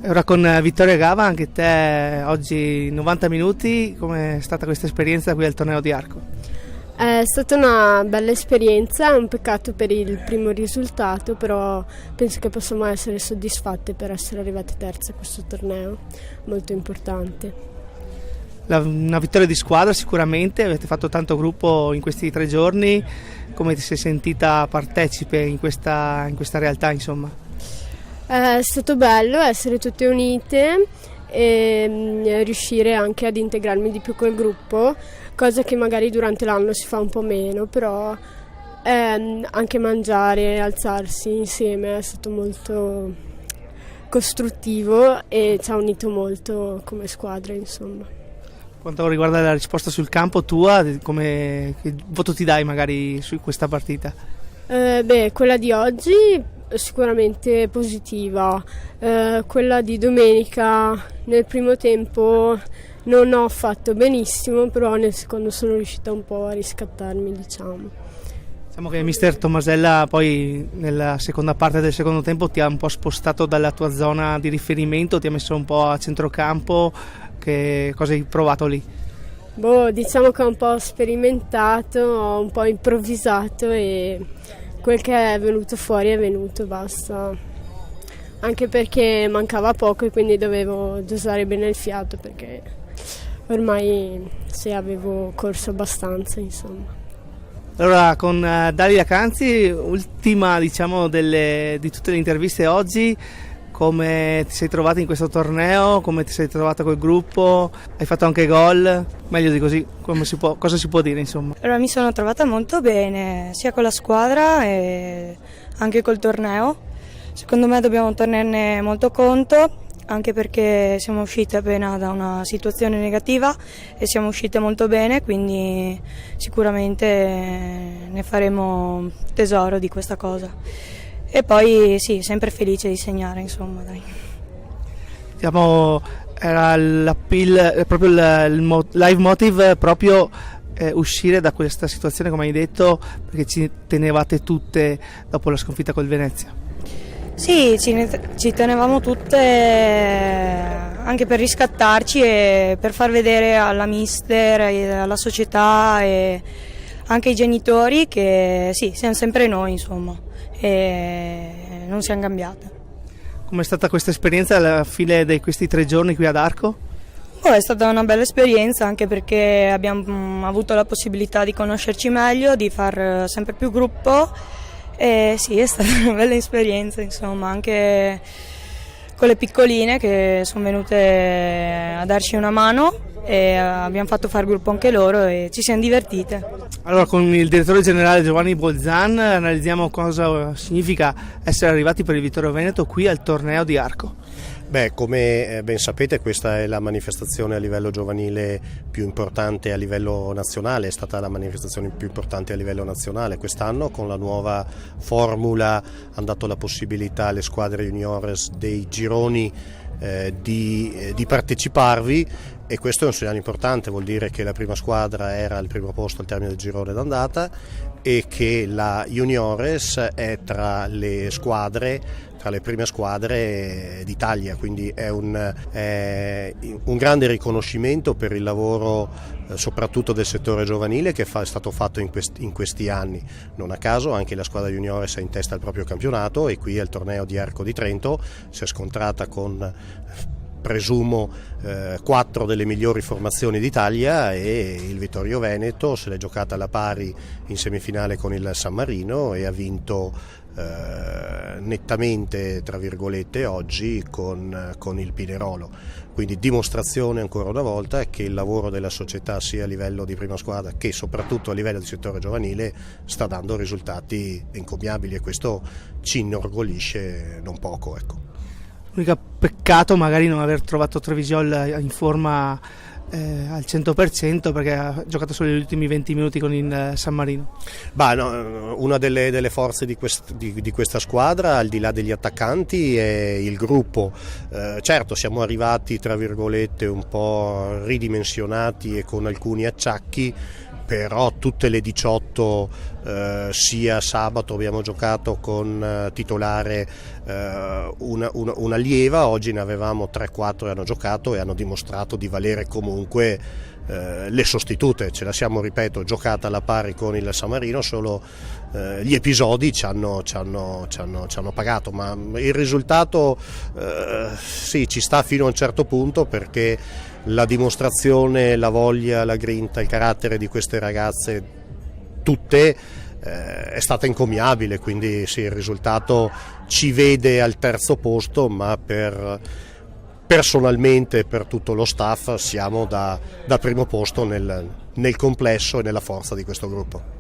E ora con Vittoria Gava, anche te oggi 90 minuti, com'è stata questa esperienza qui al torneo di arco? È stata una bella esperienza, è un peccato per il primo risultato, però penso che possiamo essere soddisfatte per essere arrivate terze a questo torneo, molto importante. Una vittoria di squadra sicuramente, avete fatto tanto gruppo in questi 3 giorni, come ti sei sentita partecipe in questa realtà insomma? È stato bello essere tutte unite e riuscire anche ad integrarmi di più col gruppo, cosa che magari durante l'anno si fa un po' meno, però anche mangiare, alzarsi insieme è stato molto costruttivo e ci ha unito molto come squadra, insomma. Quanto riguarda la risposta sul campo tua, che voto ti dai magari su questa partita? Quella di oggi sicuramente positiva, quella di domenica nel primo tempo non ho fatto benissimo, però nel secondo sono riuscita un po' a riscattarmi, diciamo. Diciamo che mister Tomasella poi nella seconda parte del secondo tempo ti ha un po' spostato dalla tua zona di riferimento, ti ha messo un po' a centrocampo. Che cosa hai provato lì? Diciamo che ho un po' sperimentato, ho un po' improvvisato e quel che è venuto fuori è venuto, basta. Anche perché mancava poco e quindi dovevo dosare bene il fiato, perché ormai avevo corso abbastanza, insomma. Allora, con Dalila Canzi, ultima diciamo di tutte le interviste oggi, come ti sei trovata in questo torneo, come ti sei trovata col gruppo, hai fatto anche gol, meglio di così, cosa si può dire insomma? Allora, mi sono trovata molto bene sia con la squadra e anche col torneo, secondo me dobbiamo tenerne molto conto, anche perché siamo uscite appena da una situazione negativa e siamo uscite molto bene, quindi sicuramente ne faremo tesoro di questa cosa. E poi sì, sempre felice di segnare, insomma, dai. Diciamo, era l'appeal, proprio il live motive, proprio uscire da questa situazione, come hai detto, perché ci tenevate tutte dopo la sconfitta col Venezia. Sì, ci tenevamo tutte anche per riscattarci e per far vedere alla mister, alla società e anche ai genitori che sì, siamo sempre noi, insomma. E non siamo cambiate. Com'è stata questa esperienza alla fine di questi 3 giorni qui ad Arco? È stata una bella esperienza, anche perché abbiamo avuto la possibilità di conoscerci meglio, di far sempre più gruppo e sì, è stata una bella esperienza, insomma, anche con le piccoline che sono venute a darci una mano e abbiamo fatto fare gruppo anche loro e ci siamo divertite. Allora, con il direttore generale Giovanni Bolzan analizziamo cosa significa essere arrivati per il Vittorio Veneto qui al torneo di Arco. Come ben sapete, questa è la manifestazione a livello giovanile più importante a livello nazionale, è stata la manifestazione più importante a livello nazionale. Quest'anno con la nuova formula hanno dato la possibilità alle squadre juniores dei gironi di parteciparvi, e questo è un segnale importante, vuol dire che la prima squadra era al primo posto al termine del girone d'andata e che la juniores è tra le prime squadre d'Italia, quindi è un grande riconoscimento per il lavoro soprattutto del settore giovanile che è stato fatto in questi anni. Non a caso anche la squadra juniores è in testa al proprio campionato e qui al torneo di Arco di Trento si è scontrata con, presumo, 4 delle migliori formazioni d'Italia, e il Vittorio Veneto se l'è giocata alla pari in semifinale con il San Marino e ha vinto nettamente, tra virgolette, oggi con il Pinerolo. Quindi dimostrazione ancora una volta che il lavoro della società sia a livello di prima squadra che soprattutto a livello di settore giovanile sta dando risultati encomiabili, e questo ci inorgoglisce non poco, ecco. L'unico peccato magari non aver trovato Trevisol in forma al 100%, perché ha giocato solo gli ultimi 20 minuti con il San Marino. Una delle forze di questa squadra, al di là degli attaccanti, è il gruppo. Certo, siamo arrivati, tra virgolette, un po' ridimensionati e con alcuni acciacchi, però tutte le 18 sia sabato abbiamo giocato con titolare un'allieva, oggi ne avevamo 3-4 e hanno giocato e hanno dimostrato di valere comunque le sostitute, ce la siamo, ripeto, giocata alla pari con il San Marino, solo gli episodi ci hanno pagato, ma il risultato sì, ci sta fino a un certo punto, perché la dimostrazione, la voglia, la grinta, il carattere di queste ragazze tutte è stata encomiabile, quindi sì, il risultato ci vede al terzo posto, ma personalmente per tutto lo staff siamo da primo posto nel complesso e nella forza di questo gruppo.